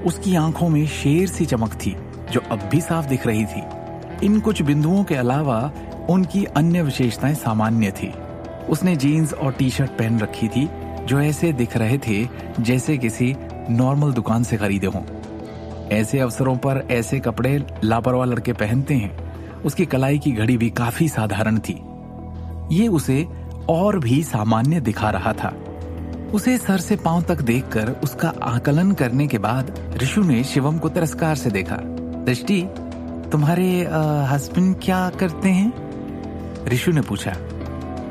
उसकी आंखों में शेर सी चमक थी जो अब भी साफ दिख रही थी। इन कुछ बिंदुओं के अलावा उनकी अन्य विशेषताएं सामान्य थी। उसने जीन्स और टी शर्ट पहन रखी थी जो ऐसे दिख रहे थे जैसे किसी नॉर्मल दुकान से खरीदे हों। ऐसे अवसरों पर ऐसे कपड़े लापरवाह लड़के पहनते हैं। उसकी कलाई की घड़ी भी काफी साधारण थी। ये उसे और भी सामान्य दिखा रहा था। उसे सर से पांव तक देखकर उसका आकलन करने के बाद ऋषु ने शिवम को तिरस्कार से देखा। दृष्टि, तुम्हारे हस्बैंड क्या करते हैं? ऋषु ने पूछा।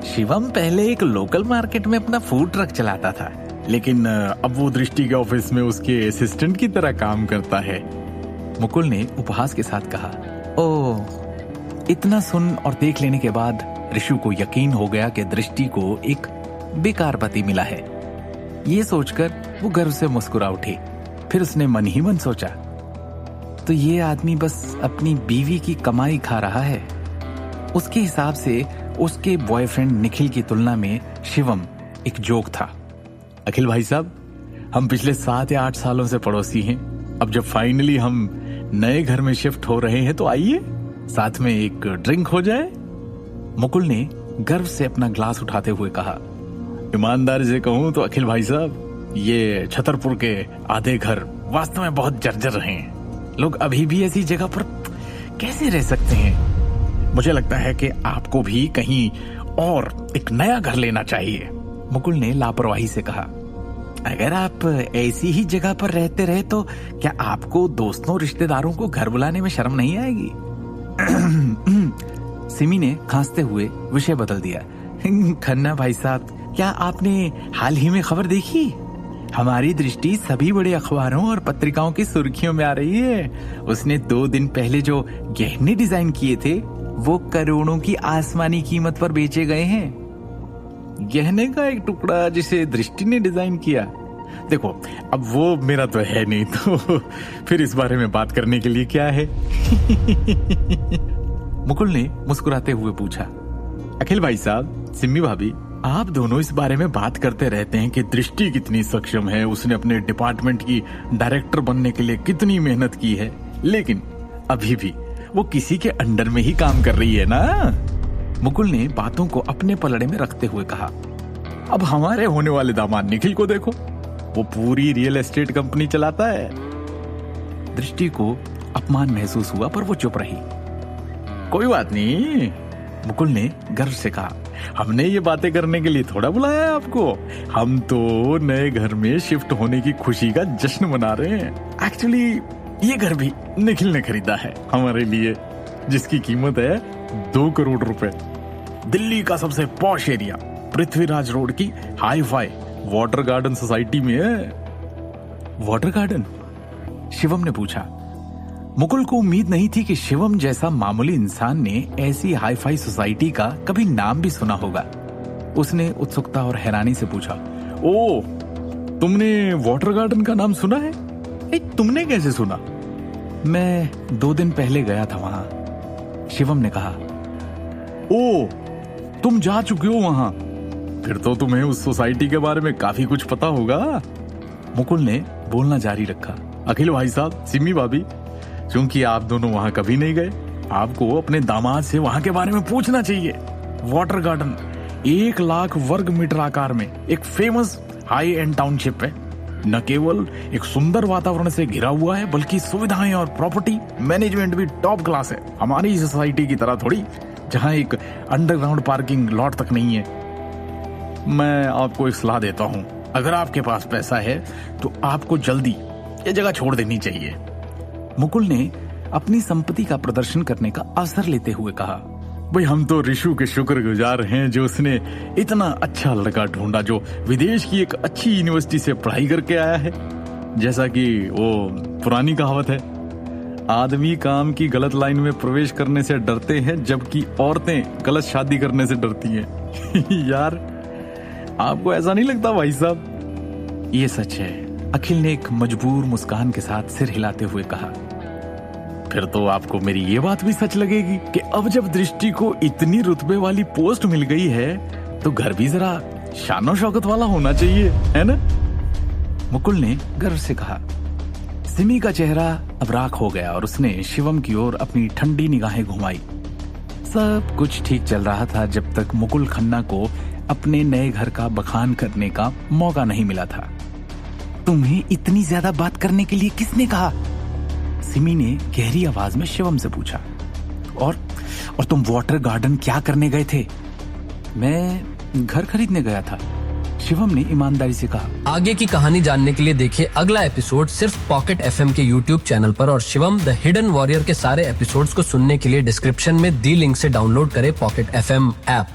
शिवम पहले एक लोकल मार्केट में अपना फूड ट्रक चलाता था, लेकिन अब वो दृष्टि के ऑफिस में उसके असिस्टेंट की तरह काम करता है, मुकुल ने उपहास के साथ कहा। ओह, इतना सुन और देख लेने के बाद ऋषु को यकीन हो गया कि दृष्टि को एक बेकार पति मिला है। ये सोचकर वो गर्व से मुस्कुरा उठी। फिर उसने मन ही मन सोचा, तो ये आदमी बस अपनी बीवी की कमाई खा रहा है। उसके हिसाब से उसके बॉयफ्रेंड निखिल की तुलना में शिवम एक जोक था। अखिल भाई साहब, हम पिछले 7 या 8 सालों से पड़ोसी हैं। अब जब फाइनली हम नए घर में शिफ्ट हो रहे हैं तो आइए साथ में एक ड्रिंक हो जाए, मुकुल ने गर्व से अपना ग्लास उठाते हुए कहा। ईमानदारी से कहूं तो अखिल भाई साहब, ये छतरपुर के आधे घर वास्तव में बहुत जर्जर हैं। लोग अभी भी ऐसी जगह पर कैसे रह सकते हैं? मुझे लगता है कि आपको भी कहीं और एक नया घर लेना चाहिए, मुकुल ने लापरवाही से कहा। अगर आप ऐसी ही जगह पर रहते रहे तो क्या आपको दोस्तों रिश्तेदारों को घर बुलाने में शर्म नहीं आएगी? सिमी ने खांसते हुए विषय बदल दिया। खन्ना भाई साहब, क्या आपने हाल ही में खबर देखी? हमारी दृष्टि सभी बड़े अखबारों और पत्रिकाओं की सुर्खियों में आ रही है। उसने 2 दिन पहले जो गहने डिजाइन किए थे वो करोड़ों की आसमानी कीमत पर बेचे गए हैं। गहने का एक टुकड़ा जिसे दृष्टि ने डिजाइन किया? देखो, अब वो मेरा तो है नहीं, तो फिर इस बारे में बात करने के लिए क्या है? मुकुल ने मुस्कुराते हुए पूछा। अखिल भाई साहब, सिम्मी भाभी, आप दोनों इस बारे में बात करते रहते हैं कि दृष्टि कितनी सक्षम है, उसने अपने डिपार्टमेंट की डायरेक्टर बनने के लिए कितनी मेहनत की है, लेकिन अभी भी वो किसी के अंडर में ही काम कर रही है ना? मुकुल ने बातों को अपने पलड़े में रखते हुए कहा। अब हमारे होने वाले दामाद निखिल को देखो, वो पूरी रियल एस्टेट कंपनी चलाता है। दृष्टि को अपमान महसूस हुआ पर वो चुप रही। कोई बात नहीं, मुकुल ने गर्व से कहा। हमने ये बातें करने के लिए थोड़ा बुलाया है आपको। हम तो नए घर में शिफ्ट होने की खुशी का जश्न मना रहे हैं। एक्चुअली ये घर भी निखिल ने खरीदा है हमारे लिए, जिसकी कीमत है 2 करोड़ रुपए। दिल्ली का सबसे पॉश एरिया पृथ्वीराज रोड की hi fi water garden society में है। Water garden? शिवम ने पूछा। मुकुल को उम्मीद नहीं थी कि शिवम जैसा मामूली इंसान ने ऐसी हाई फाई सोसाइटी का कभी नाम भी सुना होगा। उसने उत्सुकता और हैरानी से पूछा, ओ, तुमने वाटर गार्डन का नाम सुना है? तुमने कैसे सुना? मैं 2 दिन पहले गया था वहां, शिवम ने कहा। ओ, तुम जा चुके हो वहां? फिर तो तुम्हें उस सोसाइटी के बारे में काफी कुछ पता होगा, मुकुल ने बोलना जारी रखा। अखिल भाई साहब, सिमी भाभी, क्योंकि आप दोनों वहां कभी नहीं गए, आपको अपने दामाद से वहां के बारे में पूछना चाहिए। वाटर गार्डन 1 लाख वर्ग मीटर आकार में एक फेमस हाई एंड टाउनशिप है। न केवल एक सुंदर वातावरण से घिरा हुआ है, बल्कि सुविधाएं और प्रॉपर्टी मैनेजमेंट भी टॉप क्लास है। हमारी सोसाइटी की तरह थोड़ी, जहां एक अंडरग्राउंड पार्किंग लॉट तक नहीं है। मैं आपको एक सलाह देता हूं, अगर आपके पास पैसा है तो आपको जल्दी ये जगह छोड़ देनी चाहिए, मुकुल ने अपनी संपत्ति का प्रदर्शन करने का अवसर लेते हुए कहा। भाई, हम तो ऋषु के शुक्रगुजार हैं जो उसने इतना अच्छा लड़का ढूंढा जो विदेश की एक अच्छी यूनिवर्सिटी से पढ़ाई करके आया है। जैसा कि वो पुरानी कहावत है, आदमी काम की गलत लाइन में प्रवेश करने से डरते हैं जबकि औरतें गलत शादी करने से डरती हैं। यार, आपको ऐसा नहीं लगता भाई साहब? ये सच है, अखिल ने एक मजबूर मुस्कान के साथ सिर हिलाते हुए कहा। फिर तो आपको मेरी ये बात भी सच लगेगी कि अब जब दृष्टि को इतनी रुतबे वाली पोस्ट मिल गई है तो घर भी जरा शानो शौकत वाला होना चाहिए, है ना? मुकुल ने गर्व से कहा। सिमी का चेहरा अब राख हो गया और उसने शिवम की ओर अपनी ठंडी निगाहें घुमाई। सब कुछ ठीक चल रहा था जब तक मुकुल खन्ना को अपने नए घर का बखान करने का मौका नहीं मिला था। तुम्हें इतनी ज्यादा बात करने के लिए किसने कहा? सिमी ने गहरी आवाज में शिवम से पूछा। और तुम वाटर गार्डन क्या करने गए थे? मैं घर खरीदने गया था, शिवम ने ईमानदारी से कहा। आगे की कहानी जानने के लिए देखिए अगला एपिसोड सिर्फ पॉकेट एफएम के यूट्यूब चैनल पर और शिवम द हिडन वॉरियर के सारे एपिसोड्स को सुनने के लिए डिस्क्रिप्शन में दी लिंक से डाउनलोड करें पॉकेट एफएम ऐप।